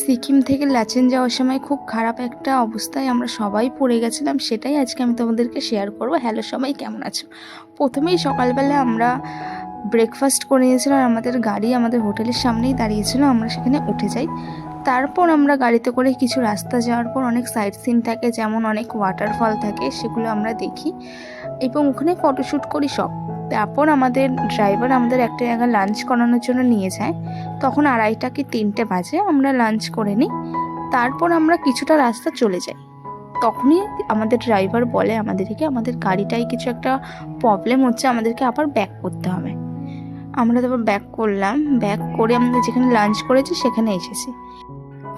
সিকিম থেকে লাচেন যাওয়ার সময় খুব খারাপ একটা অবস্থায় আমরা সবাই পড়ে গেছিলাম, সেটাই আজকে আমি তোমাদেরকে শেয়ার করব। হ্যালো সবাই, কেমন আছো? প্রথমেই সকালবেলা আমরা ব্রেকফাস্ট করে নিয়েছিলাম, আর আমাদের গাড়ি আমাদের হোটেলের সামনেই দাঁড়িয়েছিল, আমরা সেখানে উঠে যাই। তারপর আমরা গাড়িতে করে কিছু রাস্তা যাওয়ার পর অনেক সাইট সিন থাকে, যেমন অনেক ওয়াটারফল থাকে, সেগুলো আমরা দেখি এবং ওখানে ফটোশ্যুট করি সব। তারপর আমাদের ড্রাইভার আমাদের একটা জায়গায় লাঞ্চ করানোর জন্য নিয়ে যায়। তখন 2:30 কি 3টে বাজে, আমরা লাঞ্চ করে নিই। তারপর আমরা কিছুটা রাস্তা চলে যাই। তখনই আমাদের ড্রাইভার বলে আমাদেরকে আমাদের গাড়িটায় কিছু একটা প্রবলেম হচ্ছে, আমাদেরকে আবার ব্যাক করতে হবে। আমরা তারপর ব্যাক করলাম, ব্যাক করে আমরা যেখানে লাঞ্চ করেছি সেখানে এসেছি।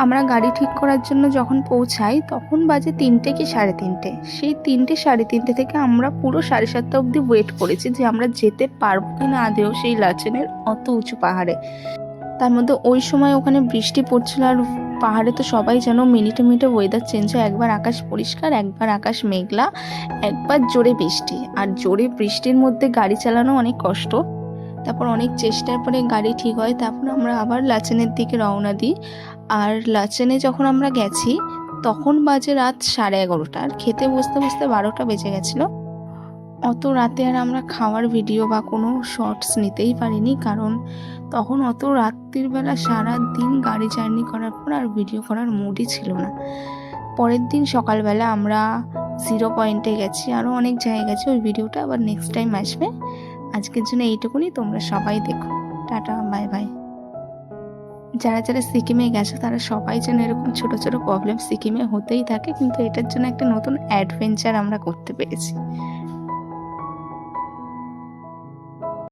আমরা গাড়ি ঠিক করার জন্য যখন পৌঁছাই তখন বাজে 3টে কি 3:30। সেই 3টে 3:30 থেকে আমরা পুরো 7:30 অবধি ওয়েট করেছি যে আমরা যেতে পারবো কি না আদেও সেই লাচেনের অত উঁচু পাহাড়ে। তার মধ্যে ওই সময় ওখানে বৃষ্টি পড়ছিল, আর পাহাড়ে তো সবাই যেন মিনিটে মিনিটে ওয়েদার চেঞ্জ হয়, একবার আকাশ পরিষ্কার, একবার আকাশ মেঘলা, একবার জোরে বৃষ্টি। আর জোরে বৃষ্টির মধ্যে গাড়ি চালানো অনেক কষ্ট। তারপর অনেক চেষ্টার পরে গাড়ি ঠিক হয়, তারপর আমরা আবার লাচেনের দিকে রওনা দিই। আর লাচেনে যখন আমরা গেছি তখন বাজে রাত 11:30, আর খেতে বসতে বসতে 12টা বেজে গেছিলো। অত রাতে আর আমরা খাওয়ার ভিডিও বা কোনো শর্টস নিতেই পারিনি, কারণ তখন অত রাত্রির বেলা সারা দিন গাড়ি জার্নি করার পর আর ভিডিও করার মুডই ছিল না। পরের দিন সকালবেলা আমরা 0 পয়েন্টে গেছি, আরও অনেক জায়গায় গেছি, ওই ভিডিওটা আবার নেক্সট টাইম আসবে। আজকের জন্য এইটুকুনি, তোমরা সবাই দেখো। Tata, bye bye. যারা যারা সিকিমে গেছো তারা সবাই যেন এরকম ছোট ছোট প্রবলেম সিকিমে হতেই থাকে, কিন্তু এটার জন্য একটা নতুন অ্যাডভেঞ্চার আমরা করতে পেরেছি।